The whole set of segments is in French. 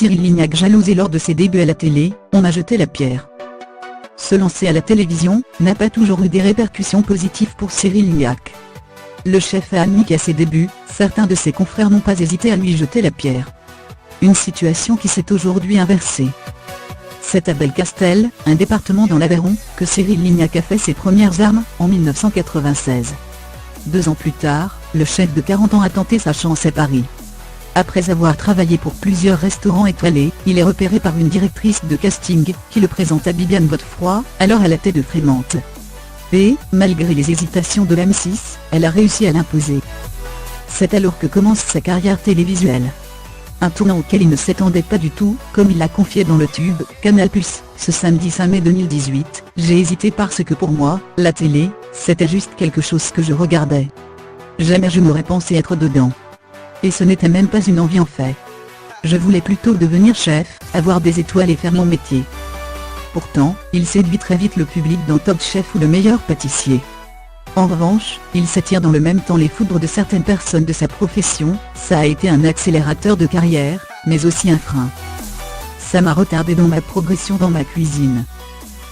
Cyril Lignac jalousé lors de ses débuts à la télé, on m'a jeté la pierre. Se lancer à la télévision n'a pas toujours eu des répercussions positives pour Cyril Lignac. Le chef a admis qu'à ses débuts, certains de ses confrères n'ont pas hésité à lui jeter la pierre. Une situation qui s'est aujourd'hui inversée. C'est à Belcastel, un département dans l'Aveyron, que Cyril Lignac a fait ses premières armes, en 1996. 2 ans plus tard, le chef de 40 ans a tenté sa chance à Paris. Après avoir travaillé pour plusieurs restaurants étoilés, il est repéré par une directrice de casting, qui le présente à Bibiane Godefroy, alors à la tête de Frémante. Et, malgré les hésitations de l'M6, elle a réussi à l'imposer. C'est alors que commence sa carrière télévisuelle. Un tournant auquel il ne s'attendait pas du tout, comme il l'a confié dans le tube Canal+, ce samedi 5 mai 2018, j'ai hésité parce que pour moi, la télé, c'était juste quelque chose que je regardais. Jamais je n'aurais pensé être dedans. Et ce n'était même pas une envie en fait. Je voulais plutôt devenir chef, avoir des étoiles et faire mon métier. Pourtant, il séduit très vite le public dans Top Chef ou Le Meilleur Pâtissier. En revanche, il s'attire dans le même temps les foudres de certaines personnes de sa profession, ça a été un accélérateur de carrière, mais aussi un frein. Ça m'a retardé dans ma progression dans ma cuisine.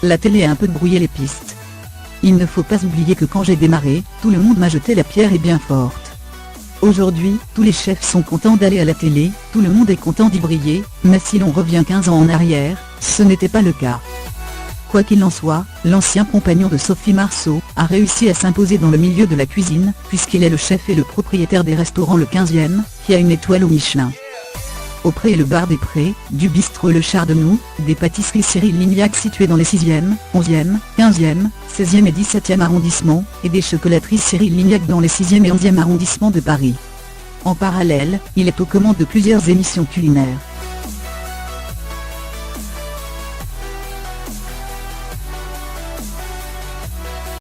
La télé a un peu brouillé les pistes. Il ne faut pas oublier que quand j'ai démarré, tout le monde m'a jeté la pierre et bien forte. Aujourd'hui, tous les chefs sont contents d'aller à la télé, tout le monde est content d'y briller, mais si l'on revient 15 ans en arrière, ce n'était pas le cas. Quoi qu'il en soit, l'ancien compagnon de Sophie Marceau a réussi à s'imposer dans le milieu de la cuisine, puisqu'il est le chef et le propriétaire des restaurants Le 15e, qui a une étoile au Michelin. Au Pré et le Bar des Prés, du bistrot Le Chardonnous, des pâtisseries Cyril Lignac situées dans les 6e, 11e, 15e, 16e et 17e arrondissements, et des chocolateries Cyril Lignac dans les 6e et 11e arrondissements de Paris. En parallèle, il est aux commandes de plusieurs émissions culinaires.